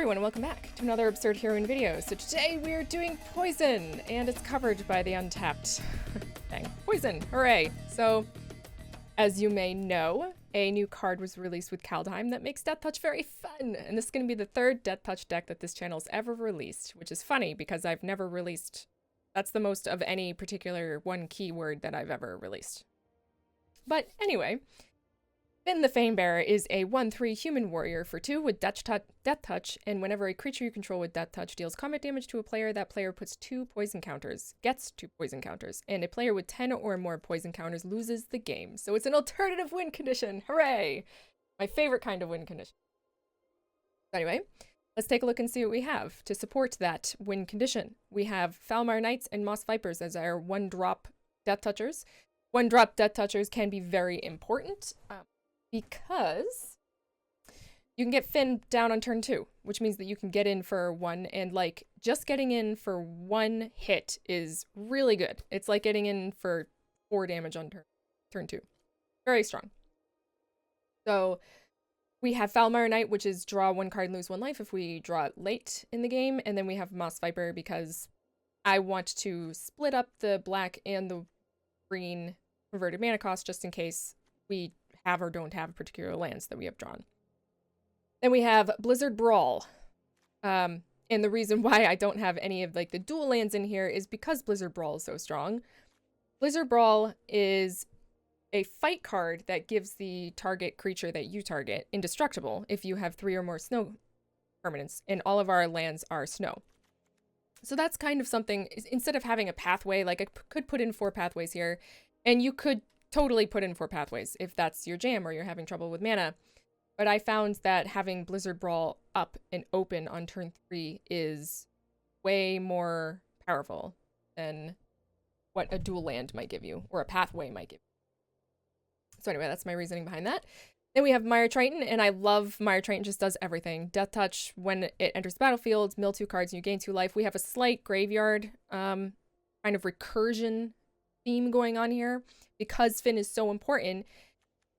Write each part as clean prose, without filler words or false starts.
everyone, and welcome back to another Absurd Heroine video. So today we're doing Poison, and it's covered by the Untapped thing. Poison, hooray! So, as you may know, a new card was released with Kaldheim that makes Deathtouch very fun, and this is going to be the third Deathtouch deck that this channel's ever released, which is funny because I've never released, that's the most of any particular one keyword that I've ever released. But anyway, Fynn the Fangbearer is a 1/3 human warrior for 2 with Deathtouch, and whenever a creature you control with Deathtouch deals combat damage to a player, that player gets 2 poison counters, and a player with 10 or more poison counters loses the game. So it's an alternative win condition. Hooray! My favorite kind of win condition. Anyway, let's take a look and see what we have to support that win condition. We have Falmar Knights and Moss Vipers as our 1-drop Deathtouchers. 1-drop Deathtouchers can be very important. Because you can get Fynn down on turn 2, which means that you can get in for 1, and like just getting in for 1 hit is really good. It's like getting in for 4 damage on turn 2. Very strong. So we have Falmar Knight, which is draw 1 card and lose 1 life if we draw it late in the game, and then we have Moss Viper because I want to split up the black and the green converted mana cost just in case we have or don't have particular lands that we have drawn. Then we have Blizzard Brawl. And the reason why I don't have any of like the dual lands in here is because Blizzard Brawl is so strong. Blizzard Brawl is a fight card that gives the target creature that you target indestructible if you have 3 or more snow permanents, and all of our lands are snow. So that's kind of something, instead of having a pathway, like I could put in 4 pathways here, and you could totally put in 4 pathways if that's your jam or you're having trouble with mana. But I found that having Blizzard Brawl up and open on turn 3 is way more powerful than what a dual land might give you, or a pathway might give you. So anyway, that's my reasoning behind that. Then we have Mire Triton, and I love Mire Triton, just does everything. Deathtouch, when it enters the battlefield, mill 2 cards and you gain 2 life. We have a slight graveyard kind of recursion theme going on here. Because Fynn is so important,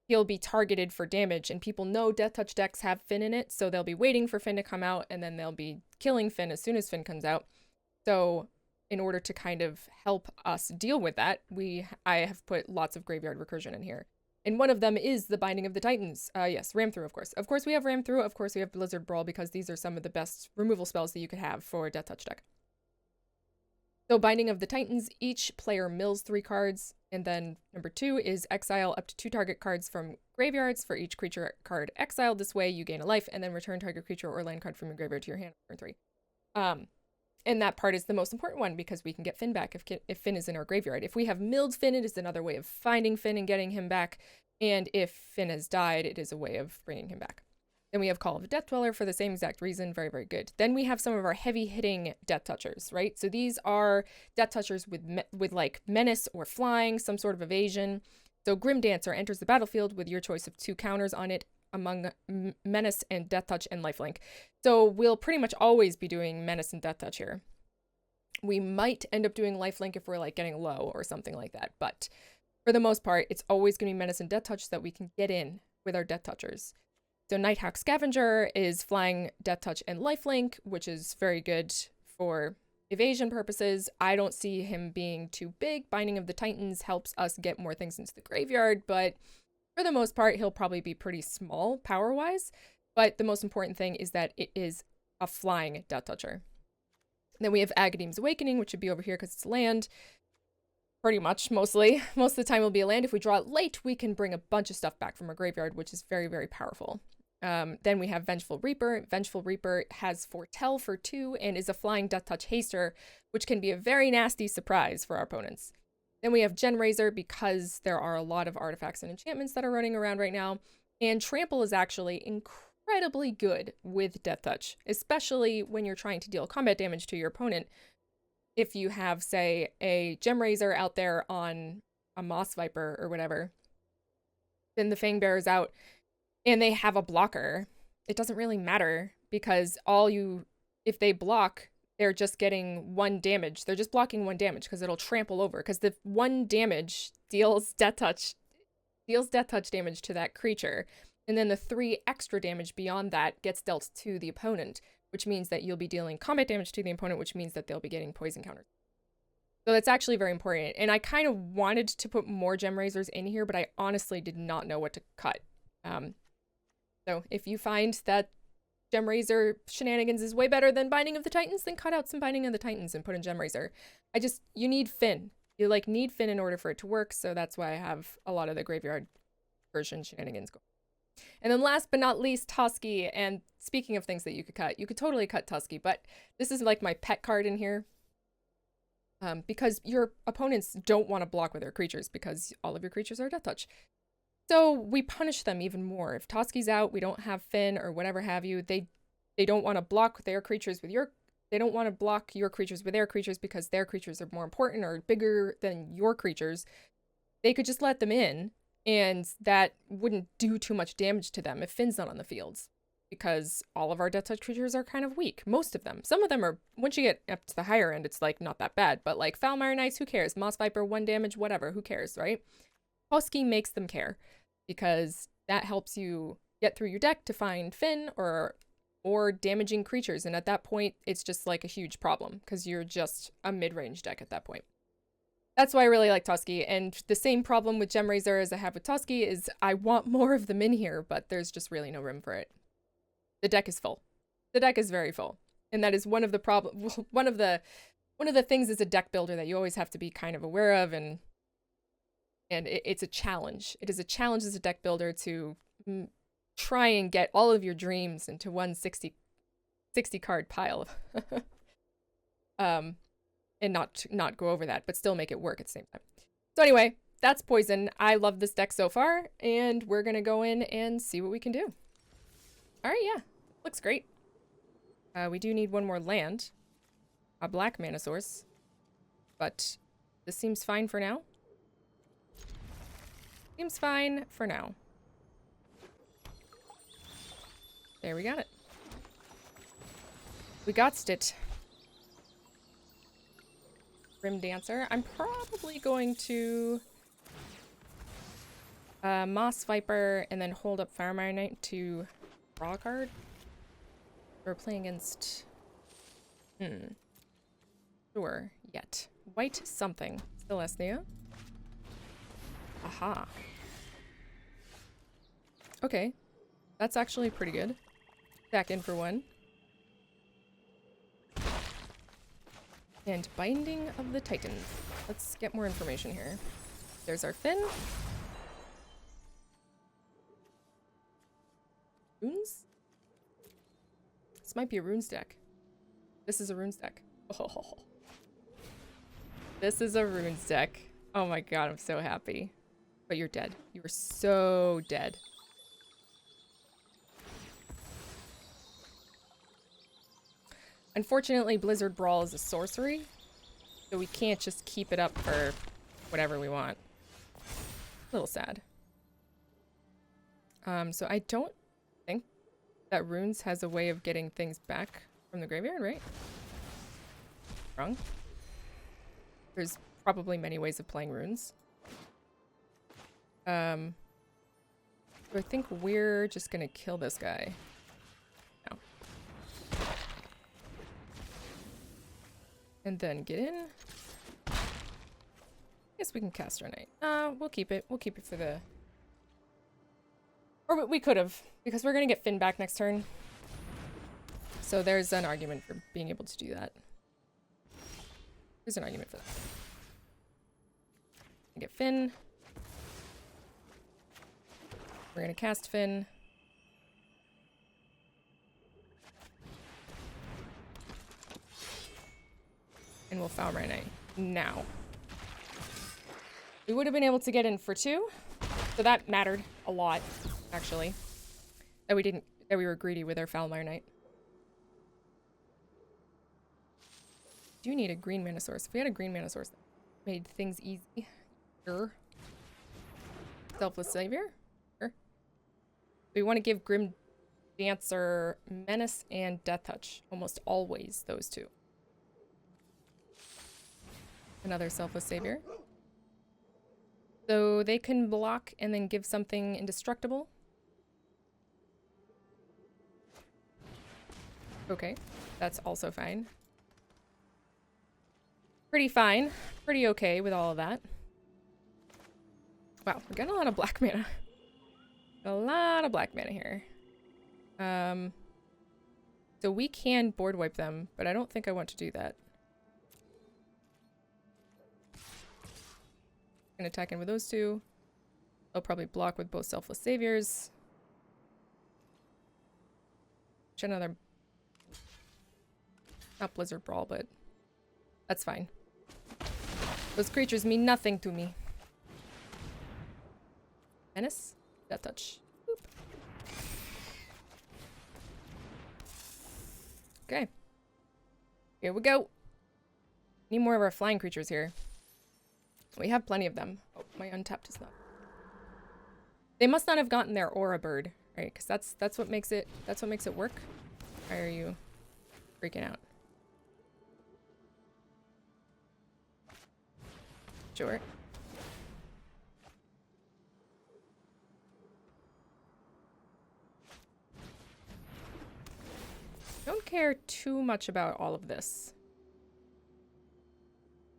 he'll be targeted for damage, and people know Deathtouch decks have Fynn in it, so they'll be waiting for Fynn to come out, and then they'll be killing Fynn as soon as Fynn comes out. So in order to kind of help us deal with that, I have put lots of graveyard recursion in here. And one of them is the Binding of the Titans. Yes, Ram Through, of course. Of course we have Ram Through, of course we have Blizzard Brawl, because these are some of the best removal spells that you could have for a Deathtouch deck. So Binding of the Titans, each player mills 3 cards, and then number 2 is exile up to 2 target cards from graveyards for each creature card exiled. This way you gain a life, and then return target creature or land card from your graveyard to your hand on turn 3. And that part is the most important one because we can get Fynn back if Fynn is in our graveyard. If we have milled Fynn, it is another way of finding Fynn and getting him back, and if Fynn has died, it is a way of bringing him back. Then we have Call of the Death Dweller for the same exact reason. Very, very good. Then we have some of our heavy-hitting Deathtouchers, right? So these are Deathtouchers with like Menace or Flying, some sort of evasion. So Grim Dancer enters the battlefield with your choice of 2 counters on it among Menace and Deathtouch and Lifelink. So we'll pretty much always be doing Menace and Deathtouch here. We might end up doing Lifelink if we're like getting low or something like that. But for the most part, it's always going to be Menace and Deathtouch so that we can get in with our Deathtouchers. So Nighthawk Scavenger is flying Deathtouch and Lifelink, which is very good for evasion purposes. I don't see him being too big. Binding of the Titans helps us get more things into the graveyard, but for the most part, he'll probably be pretty small power-wise. But the most important thing is that it is a flying Deathtoucher. Then we have Agadeem's Awakening, which would be over here because it's land. Pretty much, mostly. Most of the time it'll be a land. If we draw it late, we can bring a bunch of stuff back from our graveyard, which is very, very powerful. Then we have Vengeful Reaper. Vengeful Reaper has Foretell for 2 and is a flying Deathtouch haster, which can be a very nasty surprise for our opponents. Then we have Genrazor because there are a lot of artifacts and enchantments that are running around right now, and Trample is actually incredibly good with Deathtouch, especially when you're trying to deal combat damage to your opponent. If you have, say, a Genrazor out there on a Moss Viper or whatever, then the Fangbearer is out, and they have a blocker, it doesn't really matter because if they block, they're just getting 1 damage. They're just blocking 1 damage because it'll trample over, because the 1 damage deals Deathtouch damage to that creature, and then the 3 extra damage beyond that gets dealt to the opponent, which means that you'll be dealing combat damage to the opponent, which means that they'll be getting poison counters. So that's actually very important. And I kind of wanted to put more Gem Razors in here, but I honestly did not know what to cut. So if you find that Gem Razor shenanigans is way better than Binding of the Titans, then cut out some Binding of the Titans and put in Gem Razor. You need Fynn. You like need Fynn in order for it to work, so that's why I have a lot of the graveyard version shenanigans going. And then last but not least, Tusky. And speaking of things that you could totally cut Tusky, but this is like my pet card in here. Because your opponents don't want to block with their creatures because all of your creatures are Deathtouch. So we punish them even more. If Tusky's out, we don't have Fynn or whatever have you, they don't want to block their creatures with your... They don't want to block your creatures with their creatures because their creatures are more important or bigger than your creatures. They could just let them in, and that wouldn't do too much damage to them if Fynn's not on the fields. Because all of our Deathtouch creatures are kind of weak. Most of them. Some of them are, once you get up to the higher end, it's like not that bad. But like Foulmire Knights, who cares? Moss Viper, 1 damage, whatever, who cares, right? Tusky makes them care. Because that helps you get through your deck to find Fynn or damaging creatures. And at that point, it's just like a huge problem. Because you're just a mid-range deck at that point. That's why I really like Tusky. And the same problem with Gem Razor as I have with Tusky is I want more of them in here, but there's just really no room for it. The deck is full. The deck is very full. And that is one of the one of the things as a deck builder that you always have to be kind of aware of, and it's a challenge. It is a challenge as a deck builder to try and get all of your dreams into one 60 card pile. And not go over that, but still make it work at the same time. So anyway, that's Poison. I love this deck so far, and we're gonna go in and see what we can do. All right, yeah, looks great. We do need one more land, a black mana source, but this seems fine for now. Seems fine for now. There, we got it. We got it. Grim Dancer. I'm probably going to Moss Viper and then hold up Foulmire Knight to draw a card. We're playing against... Sure, yet. White something. Still Esnea. Aha. Okay. That's actually pretty good. Back in for 1. And Binding of the Titans. Let's get more information here. There's our Fynn. Runes? This might be a runes deck. This is a runes deck. Oh. This is a runes deck. Oh my god, I'm so happy. But you're dead. You are so dead. Unfortunately, Blizzard Brawl is a sorcery, so we can't just keep it up for whatever we want. A little sad. So I don't think that Runes has a way of getting things back from the graveyard, right? Wrong. There's probably many ways of playing Runes. So I think we're just gonna kill this guy. No. And then get in. Guess we can cast our Knight. We'll keep it. We'll keep it for the... Or we could have, because we're gonna get Fynn back next turn. So there's an argument for being able to do that. There's an argument for that. Get Fynn. We're gonna cast Fynn. And we'll Foulmire Knight now. We would have been able to get in for 2, so that mattered a lot, actually. That we were greedy with our Foulmire Knight. Do need a green mana source. If we had a green mana source, that made things easy. Sure. Selfless Savior? Sure. We want to give Grim Dancer Menace and Deathtouch. Almost always those 2. Another Selfless Savior. So they can block and then give something indestructible. Okay, that's also fine. Pretty fine. Pretty okay with all of that. Wow, we're getting a lot of black mana. A lot of black mana here. So we can board wipe them, but I don't think I want to do that. Gonna attack in with those two. They'll probably block with both Selfless Saviors. Another... Not Blizzard Brawl, but that's fine. Those creatures mean nothing to me. Menace? Deathtouch. Boop. Okay. Here we go. Need more of our flying creatures here. We have plenty of them. Oh, my untapped is not. They must not have gotten their aura bird, right? Because that's what makes it work. Why are you freaking out? Sure. Don't care too much about all of this.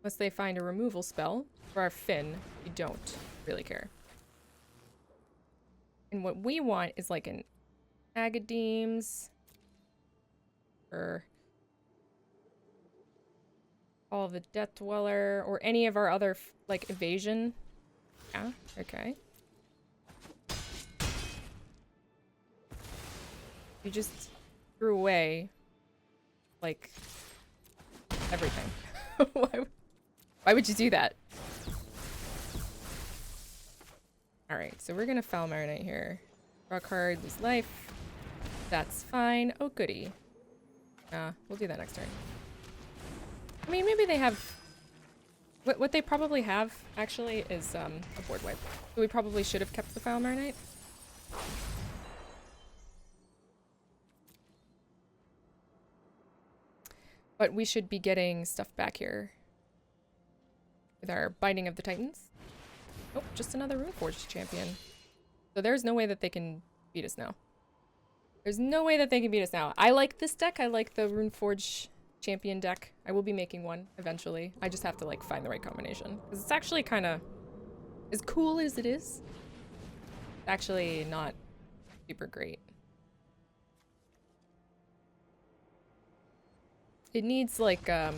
Unless they find a removal spell. For our Fynn, we don't really care. And what we want is like an Agadeem's or all the Death Dweller or any of our other like evasion. Yeah, okay. You just threw away like everything. Why would you do that? Alright, so we're gonna Foul Marinate here. Draw a card, lose life. That's fine. Oh, goody. We'll do that next turn. I mean, maybe they have... What they probably have, actually, is a board wipe. So we probably should have kept the Foul Marinate. But we should be getting stuff back here. With our Binding of the Titans. Oh, just another Runeforged champion. So there's no way that they can beat us now. There's no way that they can beat us now. I like this deck. I like the Runeforged champion deck. I will be making one eventually. I just have to like find the right combination. Because it's actually kind of... As cool as it is, it's actually not super great. It needs like, it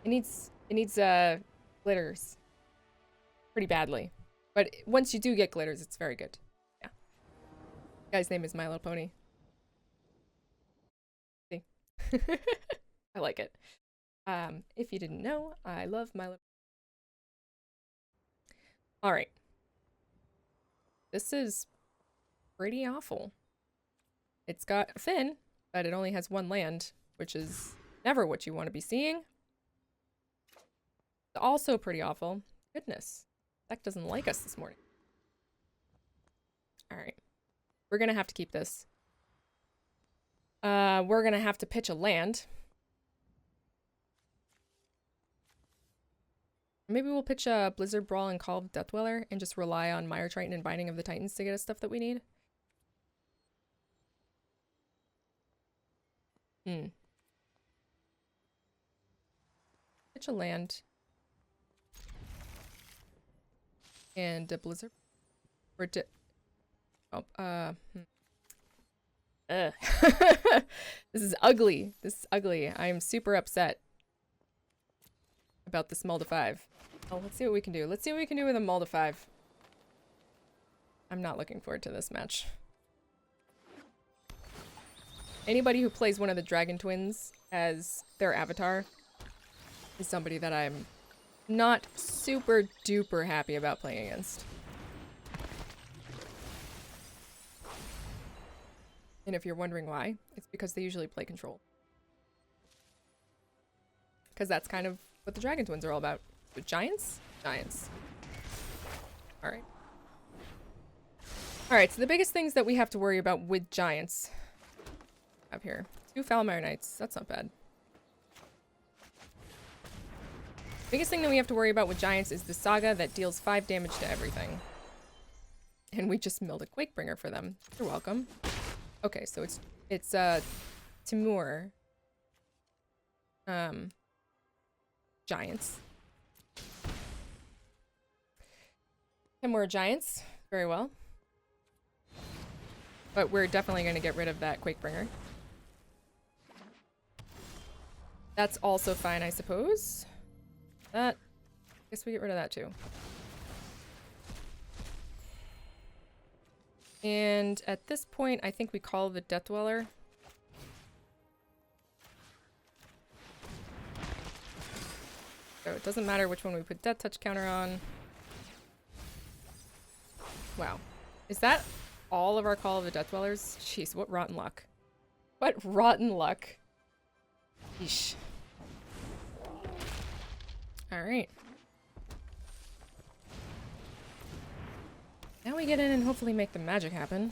needs glitters. Pretty badly. But once you do get glitters, it's very good. Yeah. The guy's name is My Little Pony. See? I like it. If you didn't know, I love My Little Pony. Alright. This is pretty awful. It's got a Fynn, but it only has one land, which is never what you want to be seeing. It's also pretty awful. Goodness. Deck doesn't like us this morning. Alright. We're gonna have to keep this. We're gonna have to pitch a land. Maybe we'll pitch a Blizzard Brawl and Call of Death Dweller and just rely on Mire Triton and Binding of the Titans to get us stuff that we need. Pitch a land. And a Blizzard. Or This is ugly. This is ugly. I am super upset about this Mull to 5. Oh, let's see what we can do. Let's see what we can do with a Mull to 5. I'm not looking forward to this match. Anybody who plays one of the Dragon Twins as their avatar is somebody that I'm not super duper happy about playing against. And if you're wondering why, it's because they usually play control. Because that's kind of what the Dragon Twins are all about. With giants? Giants. Alright. Alright, so the biggest things that we have to worry about with giants up here. 2 Foul Marinites. That's not bad. Biggest thing that we have to worry about with giants is the Saga that deals 5 damage to everything. And we just milled a Quakebringer for them. You're welcome. Okay, so it's Timur. Giants. Timur Giants. Very well. But we're definitely going to get rid of that Quakebringer. That's also fine, I suppose. That... I guess we get rid of that too. And at this point, I think we call the Death Dweller. So it doesn't matter which one we put Deathtouch counter on. Wow. Is that all of our Call of the Death Dwellers? Jeez, what rotten luck. What rotten luck. Yeesh. Alright. Now we get in and hopefully make the magic happen.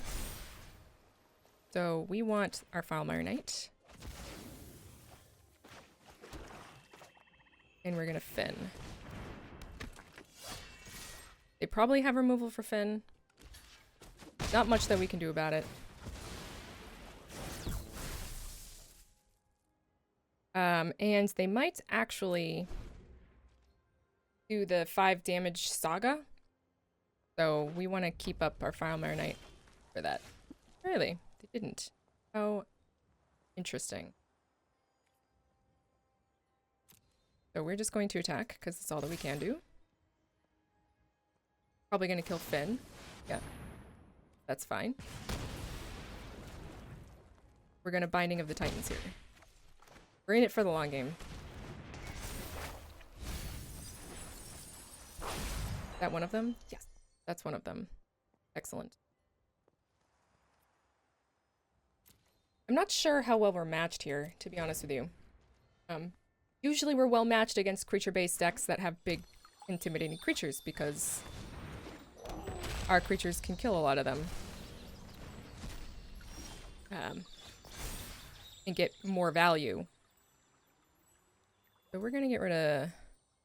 So we want our Fynn Knight. And we're gonna Fynn. They probably have removal for Fynn. Not much that we can do about it. And they might actually do the 5 damage saga. So we want to keep up our Fynn Knight for that. Really? They didn't. Oh, interesting. So we're just going to attack, because that's all that we can do. Probably going to kill Fynn. Yeah. That's fine. We're going to Binding of the Titans here. We're in it for the long game. Is that one of them? Yes. That's one of them. Excellent. I'm not sure how well we're matched here, to be honest with you. Usually we're well matched against creature-based decks that have big, intimidating creatures, because our creatures can kill a lot of them. And get more value. So we're gonna get rid of...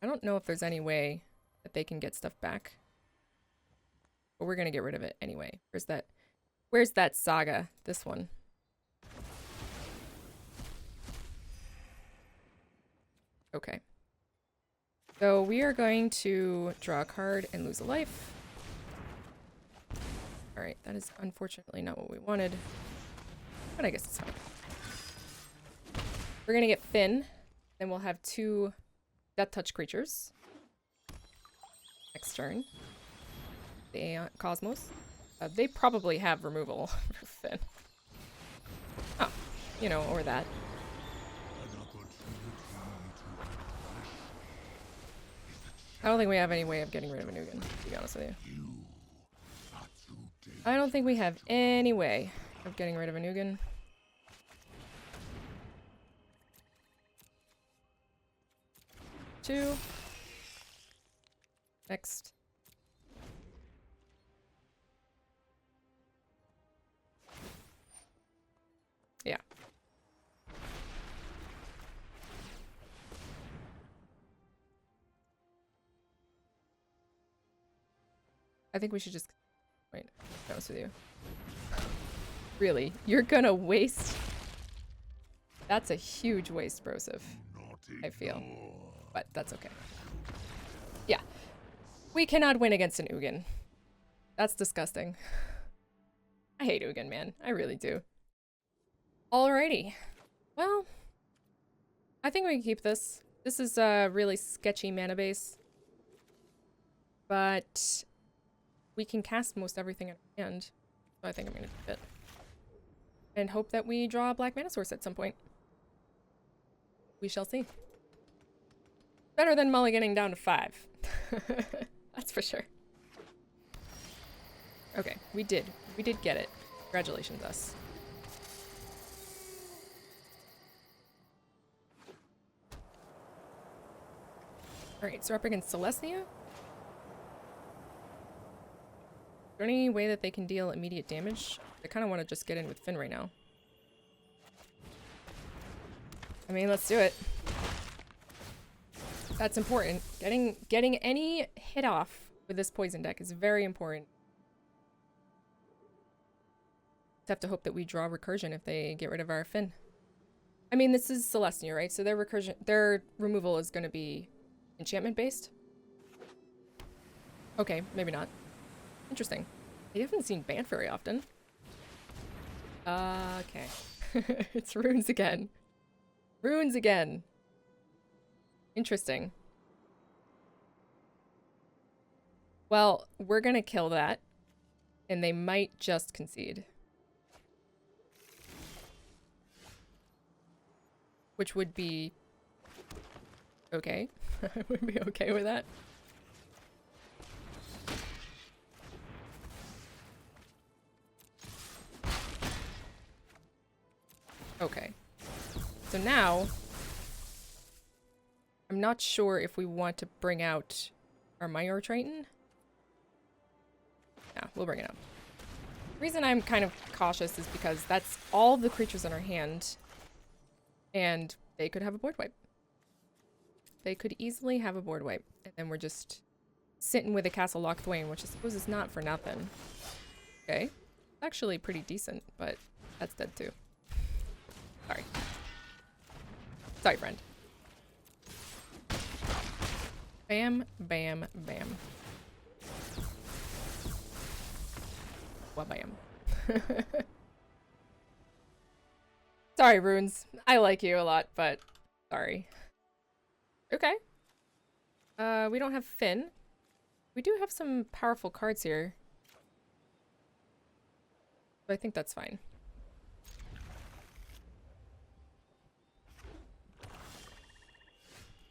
I don't know if there's any way that they can get stuff back. But we're gonna get rid of it anyway. Where's that saga? This one. Okay. So we are going to draw a card and lose a life. Alright, that is unfortunately not what we wanted. But I guess it's fine. We're gonna get Fynn. Then we'll have 2 Deathtouch creatures. Next turn. The Cosmos. They probably have removal for Fynn. Oh, you know, or that. I don't think we have any way of getting rid of a Nugan, to be honest with you. I don't think we have any way of getting rid of a Nugan. Two. Next. Yeah. I think we should just... Wait, to be honest with you. Really? You're gonna waste... That's a huge waste, Broseph. I feel. But that's okay. Yeah. We cannot win against an Ugin. That's disgusting. I hate Ugin, man. I really do. Alrighty. Well, I think we can keep this. This is a really sketchy mana base. But we can cast most everything in our hand. So I think I'm going to keep it. And hope that we draw a black mana source at some point. We shall see. Better than mulliganing down to 5. That's for sure. Okay, we did. We did get it. Congratulations, us. Alright, so we're up against Celestia. Is there any way that they can deal immediate damage? I kind of want to just get in with Fynn right now. I mean, let's do it. That's important. Getting any hit off with this poison deck is very important. Just have to hope that we draw recursion if they get rid of our Fynn. I mean, this is Celestia, right? So their recursion, their removal is going to be enchantment based. Okay, maybe not. Interesting. I haven't seen Bant very often. Okay. It's runes again. Runes again. Interesting. Well, we're gonna kill that, and they might just concede. Which would be okay. I would be okay with that. Okay. So now, I'm not sure if we want to bring out our Minor Triton. Yeah, we'll bring it up. The reason I'm kind of cautious is because that's all the creatures in our hand, and they could have a board wipe. They could easily have a board wipe, and then we're just sitting with a Castle Loch Thwain, which I suppose is not for nothing. Okay. Actually pretty decent, but that's dead too. Sorry. Sorry, friend. Bam, bam, bam. Wabam. Sorry, Runes. I like you a lot, but sorry. Okay. We don't have Fynn. We do have some powerful cards here. But I think that's fine.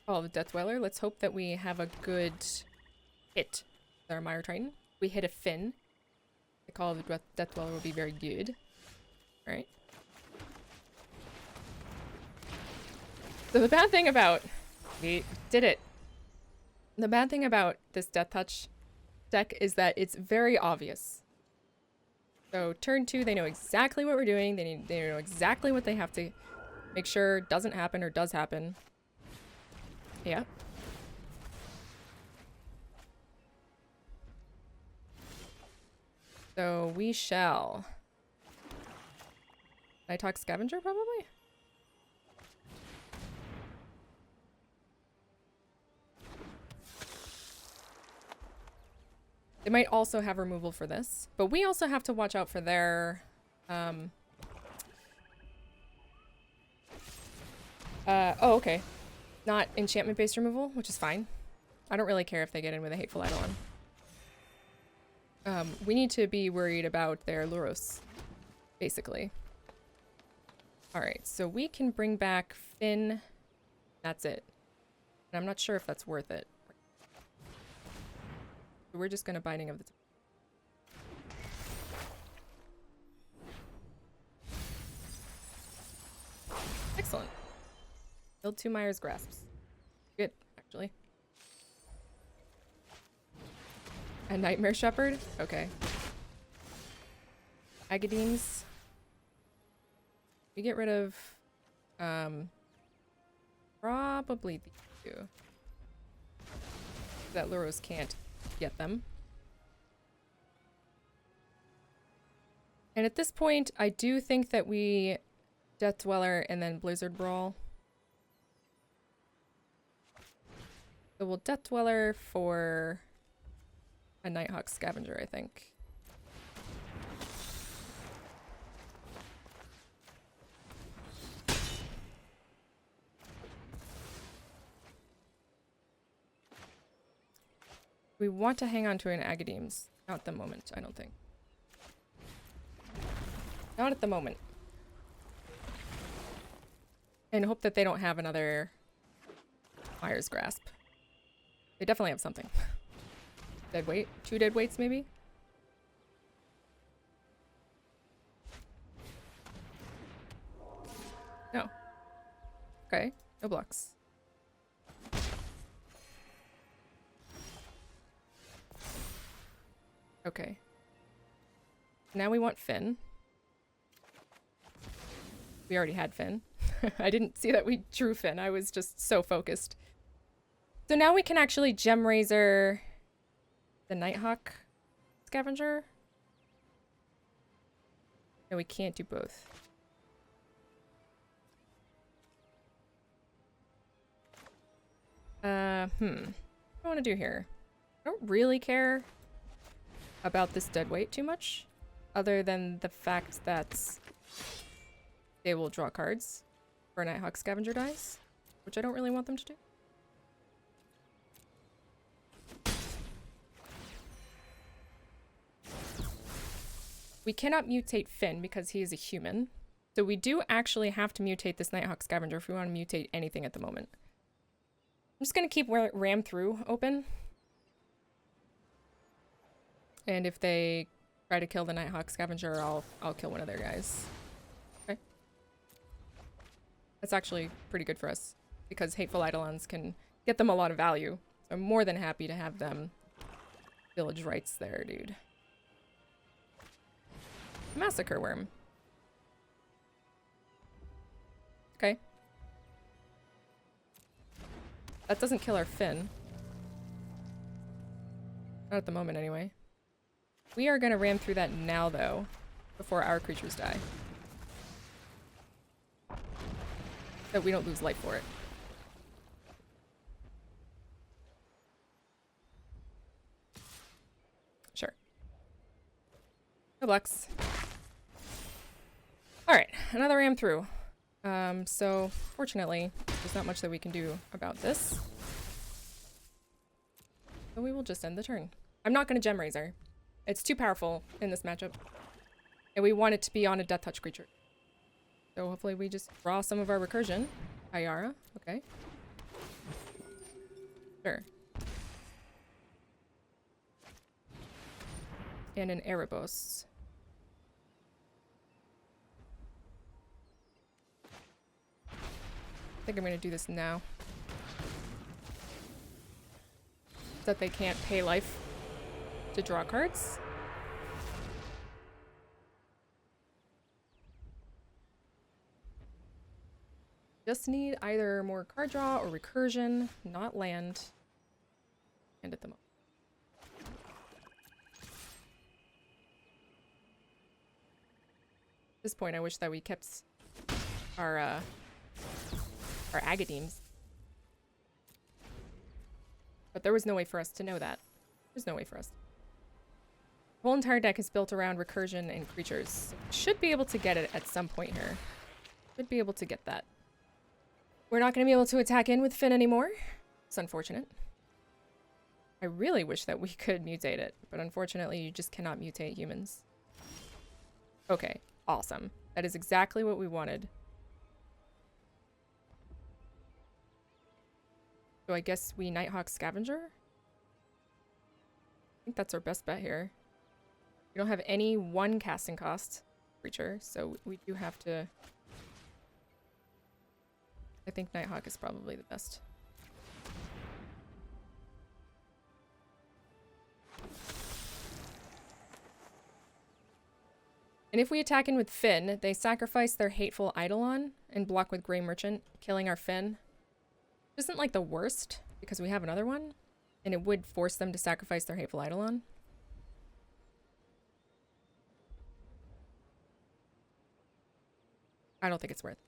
Oh, the Death Dweller. Let's hope that we have a good hit with our Minor Triton. We hit a Fynn. The call of the Death Dweller will be very good. Alright. So the bad thing about... We did it. The bad thing about this Deathtouch deck is that it's very obvious. So turn 2, they know exactly what we're doing. They know exactly what they have to make sure doesn't happen or does happen. Yeah. So we shall. Nighthawk Scavenger, probably? They might also have removal for this, but we also have to watch out for their, oh, okay. Not enchantment-based removal, which is fine. I don't really care if they get in with a Hateful Eidolon. We need to be worried about their Luros, basically. Alright, so we can bring back Fynn. That's it. And I'm not sure if that's worth it. We're just gonna Binding of the... Excellent. Build 2 Myers Grasps. Good, actually. A Nightmare Shepherd? Okay. Agademes. We get rid of... probably these 2. That Luros can't get them. And at this point, I do think that we Death Dweller and then Blizzard Brawl. So we'll Death Dweller for a Nighthawk Scavenger, I think. We want to hang on to an Agademes. Not at the moment, I don't think. Not at the moment. And hope that they don't have another Myers Grasp. They definitely have something. Dead weight? 2 dead weights, maybe? No. Okay, no blocks. Okay. Now we want Fynn. We already had Fynn. I didn't see that we drew Fynn. I was just so focused. So now we can actually Gem Razor the Nighthawk Scavenger. No, we can't do both. What do I want to do here? I don't really care about this dead weight too much, other than the fact that they will draw cards for Nighthawk Scavenger dies, which I don't really want them to do. We cannot mutate Fynn because he is a human. So we do actually have to mutate this Nighthawk Scavenger if we want to mutate anything at the moment. I'm just going to keep Ram Through open. And if they try to kill the Nighthawk Scavenger, I'll kill one of their guys. Okay. That's actually pretty good for us, because Hateful Eidolons can get them a lot of value. So I'm more than happy to have them village rights there, dude. Massacre Worm. Okay. That doesn't kill our Fynn. Not at the moment, anyway. We are gonna ram through that now, though, before our creatures die. So we don't lose life for it. Sure. No blocks. Alright, another ram through. So, fortunately, there's not much that we can do about this. So we will just end the turn. I'm not going to Gem Razor. It's too powerful in this matchup. And we want it to be on a Deathtouch creature. So hopefully we just draw some of our recursion. Ayara, okay. Sure. And an Erebos. I think I'm gonna do this now. So that they can't pay life to draw cards. Just need either more card draw or recursion, not land. And at the moment. At this point, I wish that we kept our Agadeems. But there was no way for us to know that. There's no way for us. The whole entire deck is built around recursion and creatures. Should be able to get it at some point here. Should be able to get that. We're not going to be able to attack in with Fynn anymore. It's unfortunate. I really wish that we could mutate it, but unfortunately you just cannot mutate humans. Okay, awesome. That is exactly what we wanted. So I guess we Nighthawk Scavenger? I think that's our best bet here. We don't have any one casting cost creature, so we do have to... I think Nighthawk is probably the best. And if we attack in with Fynn, they sacrifice their Hateful Eidolon and block with Grey Merchant, killing our Fynn. Isn't like the worst, because we have another one, and it would force them to sacrifice their Hateful Eidolon. I don't think it's worth it.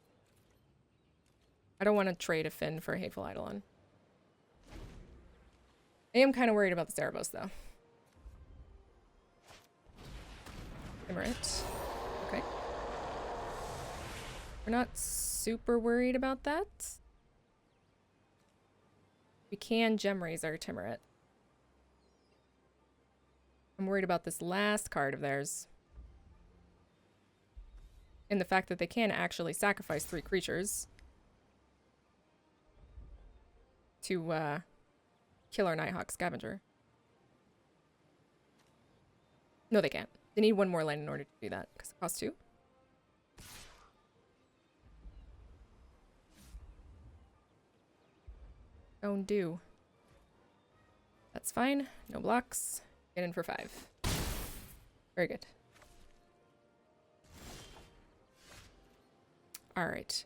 I don't want to trade a Fynn for a Hateful Eidolon. I am kind of worried about the Erebos, though. Immerit. Okay. We're not super worried about that. We can Gem Razor Timurit. I'm worried about this last card of theirs. And the fact that they can actually sacrifice 3 creatures to kill our Nighthawk Scavenger. No, they can't. They need 1 more land in order to do that, because it costs 2. Don't do. That's fine. No blocks. Get in for 5. Very good. Alright.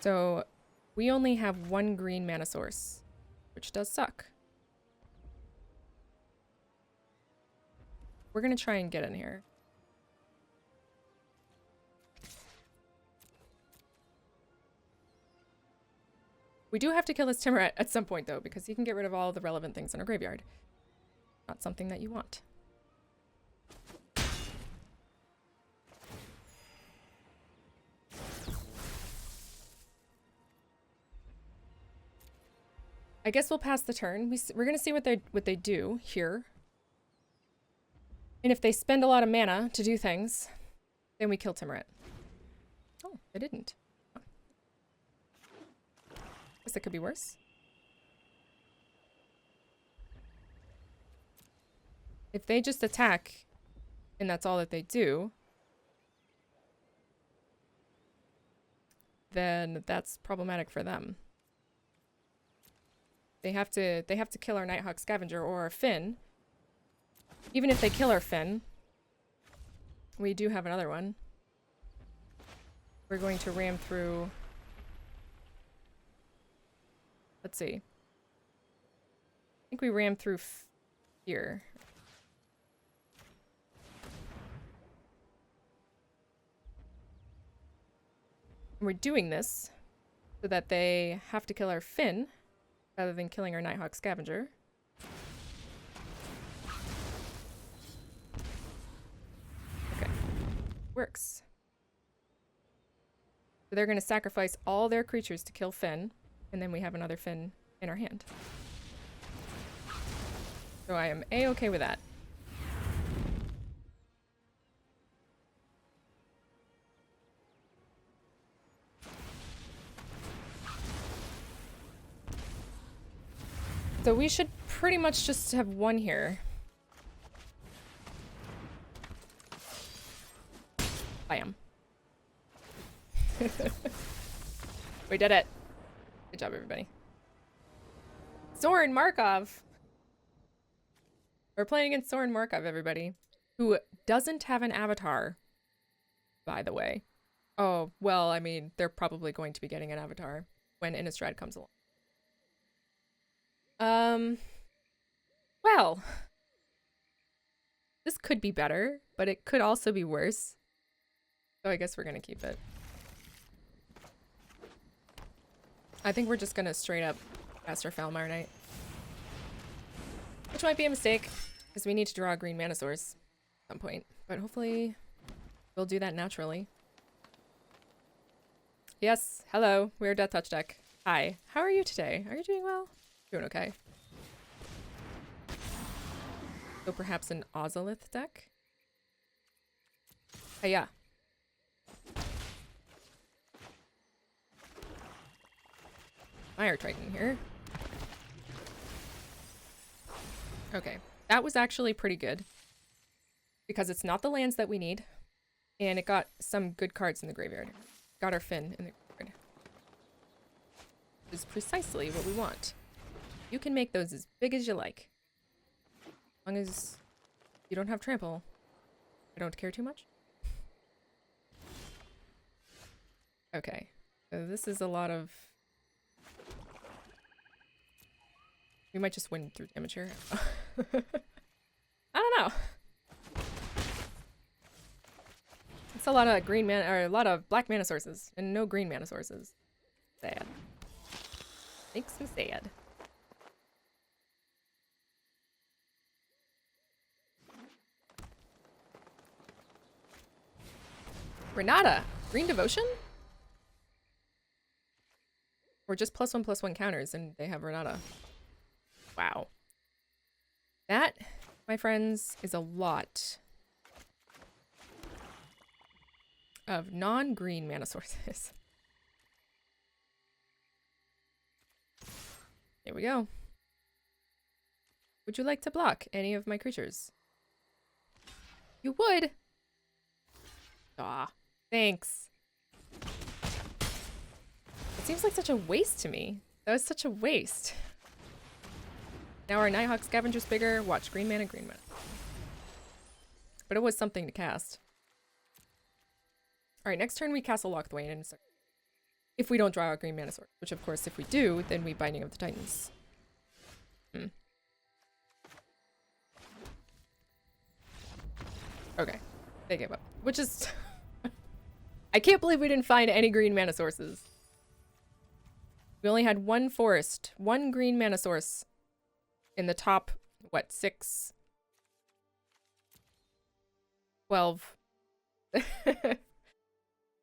So, we only have 1 green mana source, which does suck. We're gonna try and get in here. We do have to kill this Timuret at some point, though, because he can get rid of all the relevant things in our graveyard. Not something that you want. I guess we'll pass the turn. We're gonna see what they do here. And if they spend a lot of mana to do things, then we kill Timuret. Oh, they didn't. Oh. Guess it could be worse. If they just attack, and that's all that they do, then that's problematic for them. They have to kill our Nighthawk Scavenger or our Fynn. Even if they kill our Fynn, we do have another one. We're going to ram through. Let's see. I think we ram through here. And we're doing this so that they have to kill our Fynn rather than killing our Nighthawk Scavenger. Okay. Works. So they're going to sacrifice all their creatures to kill Fynn, and then we have another Fynn in our hand. So I am A-okay with that. So we should pretty much just have one here. Bam. We did it. Good job, everybody. Soren Markov. We're playing against Soren Markov, everybody. Who doesn't have an avatar, by the way. Oh, well, I mean, they're probably going to be getting an avatar when Innistrad comes along. Well, this could be better, but it could also be worse. So I guess we're gonna keep it. I think we're just gonna straight up cast our Foulmire Knight. Which might be a mistake, because we need to draw a green mana source at some point. But hopefully we'll do that naturally. Yes, hello, we're Deathtouch deck. Hi, how are you today? Are you doing well? Doing okay. So perhaps an Ozolith deck? Hey, yeah. Fire Triton here. Okay, that was actually pretty good. Because it's not the lands that we need. And it got some good cards in the graveyard. Got our Fynn in the graveyard. Which is precisely what we want. You can make those as big as you like. As long as you don't have trample. I don't care too much. Okay. So this is a lot of... We might just win through damage here. I don't know. It's a lot of green mana, or a lot of black mana sources, and no green mana sources. Sad. Makes me sad. Renata! Green Devotion? Or just +1/+1 counters and they have Renata. Wow. That, my friends, is a lot of non-green mana sources. Here we go. Would you like to block any of my creatures? You would? Aw, thanks. It seems like such a waste to me. That was such a waste. Now our Nighthawk Scavenger's bigger. Watch, green mana, green mana. But it was something to cast. Alright, next turn we Castle Lochthwain, and if we don't draw a green mana source, which of course if we do, then we Binding of the Titans. Okay, they gave up. Which is... I can't believe we didn't find any green mana sources. We only had one forest, one green mana source in the top, what, 6, 12,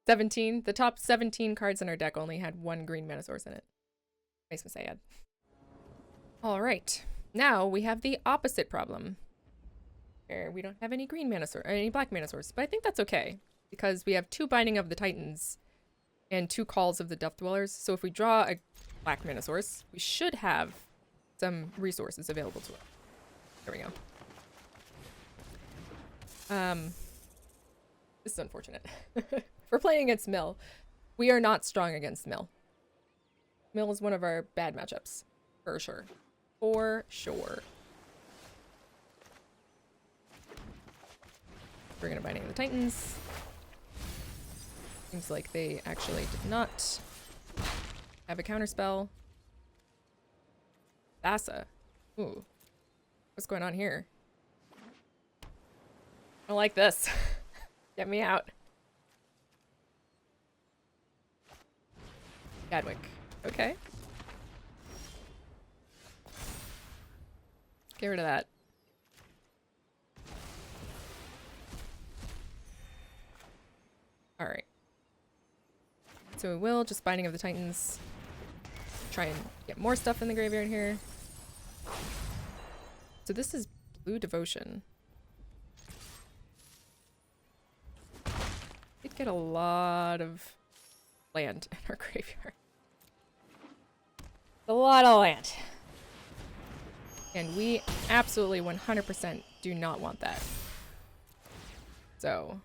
17. The top 17 cards in our deck only had one green mana source in it. Makes me sad. All right, now we have the opposite problem. Where we don't have any green mana source, or any black mana source, but I think that's okay because we have 2 Binding of the Titans and 2 Calls of the Death Dwellers. So if we draw a black mana source, we should have some resources available to us. There we go. This is unfortunate. We're playing against Mill. We are not strong against Mill. Mill is one of our bad matchups. For sure. For sure. We're gonna Binding of the Titans. Seems like they actually did not have a counterspell. Thassa. Ooh. What's going on here? I don't like this. Get me out. Gadwick. Okay. Get rid of that. Alright. So we will just Binding of the Titans. Try and get more stuff in the graveyard here. So this is Blue Devotion. We'd get a lot of land in our graveyard. A lot of land. And we absolutely 100% do not want that. So,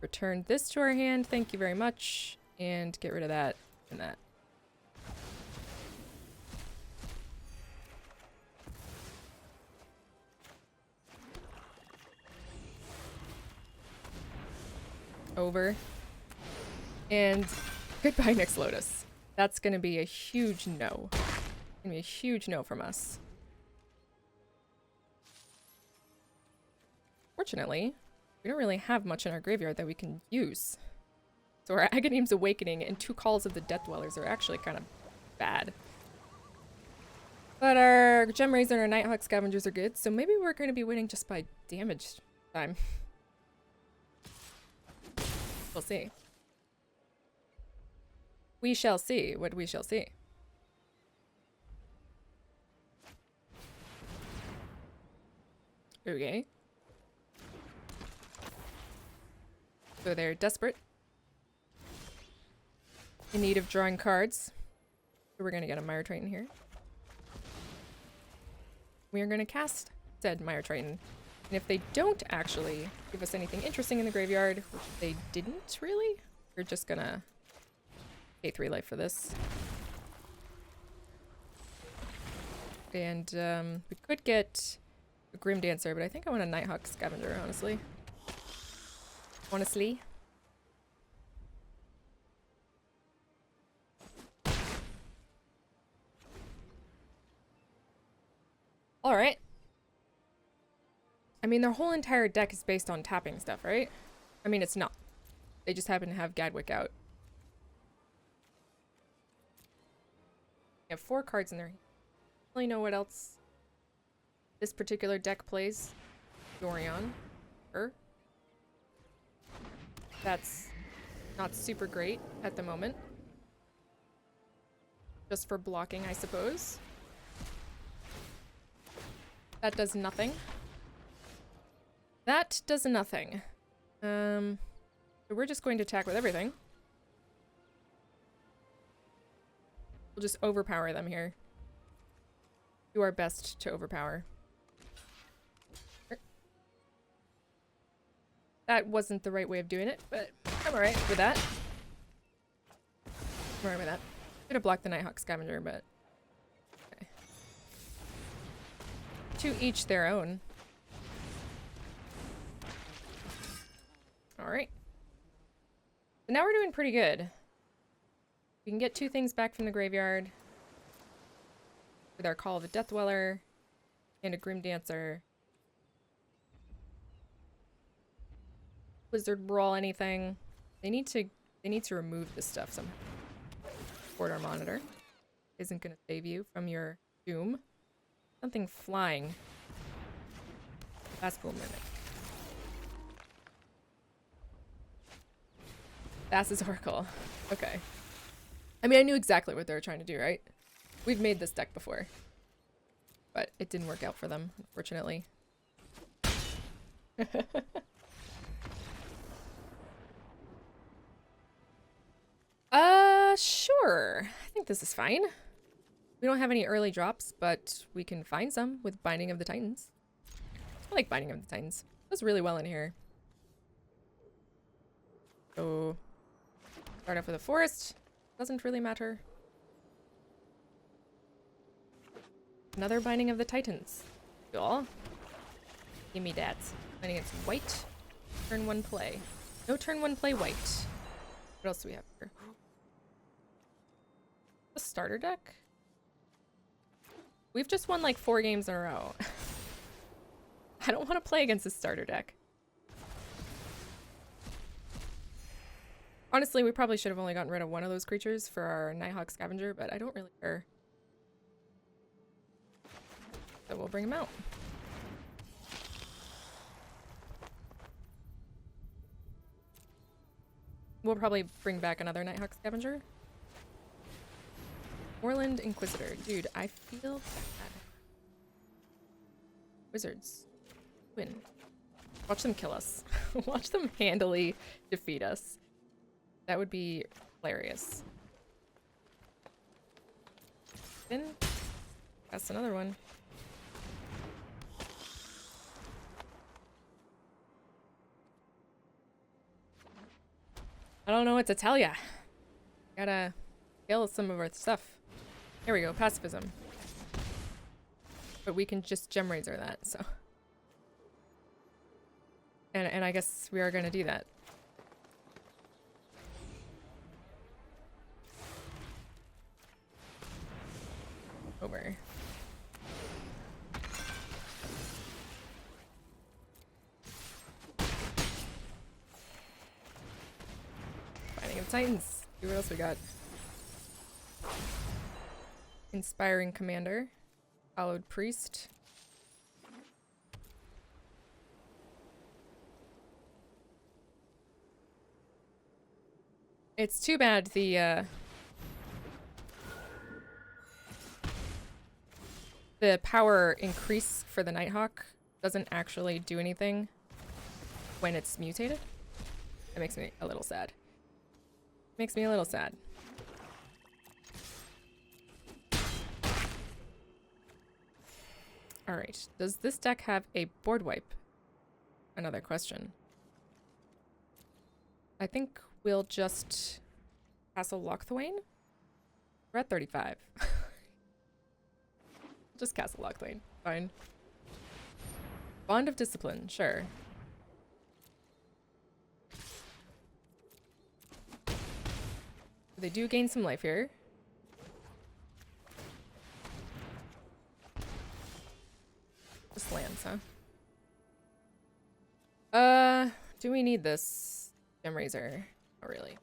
return this to our hand, thank you very much, and get rid of that and that. Over. And goodbye, Nyx Lotus. That's gonna be a huge no. Gonna be a huge no from us. Fortunately, we don't really have much in our graveyard that we can use. So our Aghanim's Awakening and 2 Calls of the Death Dwellers are actually kind of bad. But our Gem Raiser and our Nighthawk Scavengers are good, so maybe we're going to be winning just by damage time. We'll see. We shall see what we shall see. Okay. So they're desperate. In need of drawing cards. So we're going to get a Mire Triton here. We are going to cast said Mire Triton. And if they don't actually give us anything interesting in the graveyard, which they didn't really, we're just going to pay 3 life for this. And we could get a Grim Dancer, but I think I want a Nighthawk Scavenger, honestly. Honestly. Alright. I mean, their whole entire deck is based on tapping stuff, right? I mean, it's not. They just happen to have Gadwick out. We have 4 cards in there. I don't really know what else this particular deck plays. Dorian. That's not super great at the moment. Just for blocking, I suppose. That does nothing. That does nothing. So we're just going to attack with everything. We'll just overpower them here. Do our best to overpower. That wasn't the right way of doing it, but I'm alright with that. I'm alright with that. Could have blocked the Nighthawk Scavenger, but okay. To each their own. Alright. So now we're doing pretty good. We can get 2 things back from the graveyard. With our Call of the Death Dweller and a Grim Dancer. Blizzard Brawl anything. They need to remove this stuff somehow. Board our monitor. isn't going to save you from your doom. Something flying. Fast pool mimic. Fastest Oracle. Okay. I mean, I knew exactly what they were trying to do, right? We've made this deck before. But it didn't work out for them, unfortunately. Sure. I think this is fine. We don't have any early drops, but we can find some with Binding of the Titans. I like Binding of the Titans. It does really well in here. So, start off with a forest. Doesn't really matter. Another Binding of the Titans. Cool. Give me that. Playing against white. Turn 1 play. No turn 1 play white. What else do we have here? A starter deck? We've just won like 4 games in a row. I don't want to play against a starter deck. Honestly, we probably should have only gotten rid of one of those creatures for our Nighthawk Scavenger, but I don't really care. So we'll bring him out. We'll probably bring back another Nighthawk Scavenger. Moorland Inquisitor. Dude, I feel bad. Wizards. Win. Watch them kill us. Watch them handily defeat us. That would be hilarious. Fynn. That's another one. I don't know what to tell ya. Gotta kill some of our stuff. Here we go, pacifism. But we can just Gem Razor that, so. And I guess we are gonna do that. Over. Binding of Titans. See what else we got. Inspiring Commander. Hallowed Priest. It's too bad the power increase for the Nighthawk doesn't actually do anything when it's mutated. It makes me a little sad. Makes me a little sad. Alright, does this deck have a board wipe? Another question. I think we'll just Castle Lochthwain? We're at 35. Just Castle Lochthwain. Fine. Bond of Discipline, sure. They do gain some life here. Just lands, huh? Do we need this Gem Razor? Not really.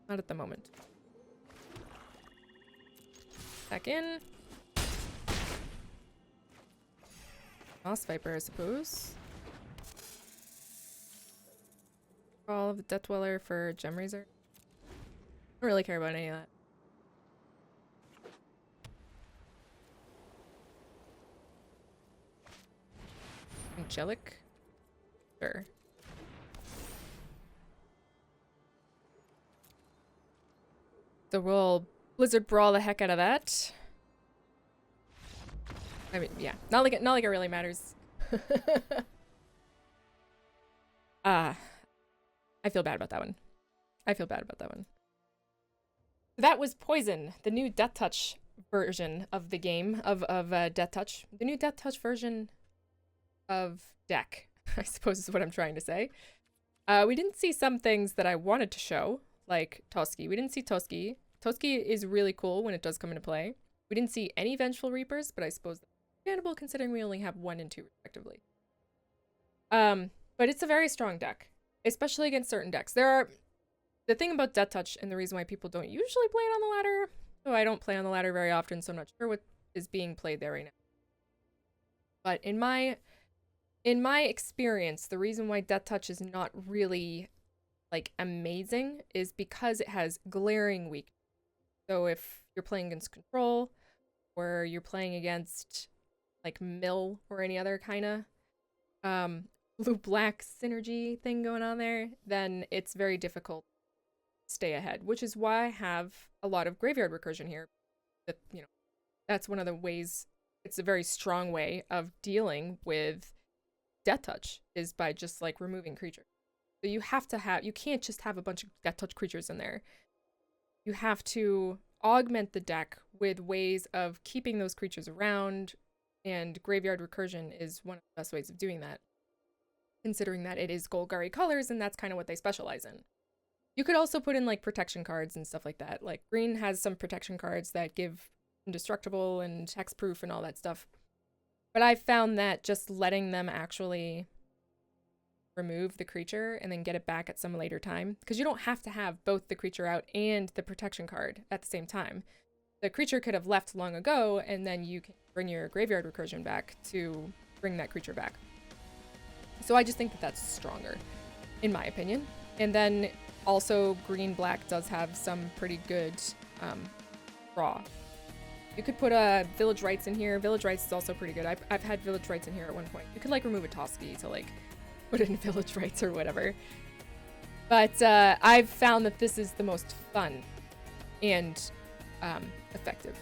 Not at the moment. Back in. Moss Viper, I suppose. Call of the Death Dweller for Gem Razor. Don't really care about any of that. Angelic? Sure. So we'll Blizzard Brawl the heck out of that. I mean, yeah. Not like it really matters. I feel bad about that one. I feel bad about that one. That was Poison, the new Deathtouch version of the game, of Deathtouch. The new Deathtouch version of deck, I suppose is what I'm trying to say. We didn't see some things that I wanted to show, like Toski. We didn't see Toski. Toski is really cool when it does come into play. We didn't see any Vengeful Reapers, but I suppose that's understandable considering we only have 1 and 2 respectively. But it's a very strong deck, especially against certain decks. There are the thing about Deathtouch and the reason why people don't usually play it on the ladder, so I don't play on the ladder very often, so I'm not sure what is being played there right now. But in my experience, the reason why Deathtouch is not really like amazing is because it has glaring weakness. So if you're playing against control, or you're playing against like mill or any other kind of blue-black synergy thing going on there, then it's very difficult to stay ahead, which is why I have a lot of graveyard recursion here. That, you know, that's one of the ways, it's a very strong way of dealing with Deathtouch, is by just like removing creatures. So you can't just have a bunch of Deathtouch creatures in there. You have to augment the deck with ways of keeping those creatures around, and graveyard recursion is one of the best ways of doing that, considering that it is Golgari colors and that's kind of what they specialize in. You could also put in like protection cards and stuff like that. Like green has some protection cards that give indestructible and hexproof and all that stuff. But I found that just letting them actually remove the creature and then get it back at some later time, because you don't have to have both the creature out and the protection card at the same time. The creature could have left long ago, and then you can bring your graveyard recursion back to bring that creature back. So I just think that that's stronger, in my opinion. And then also green-black does have some pretty good draw. You could put Village Rites in here. Village Rites is also pretty good. I've had Village Rites in here at one point. You could like remove a Toski to like put in Village Rites or whatever. But I've found that this is the most fun and effective.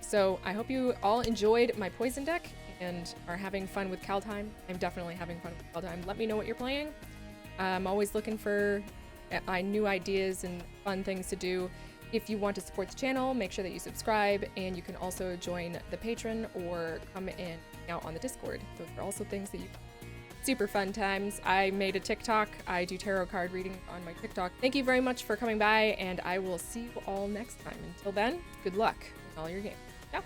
So I hope you all enjoyed my poison deck and are having fun with Kaldheim. I'm definitely having fun with Kaldheim. Let me know what you're playing. I'm always looking for new ideas and fun things to do. If you want to support the channel, make sure that you subscribe, and you can also join the Patreon or come and hang out on the Discord. Those are also things that you super fun times. I made a TikTok. I do tarot card reading on my TikTok. Thank you very much for coming by, and I will see you all next time. Until then, good luck in all your games. Ciao.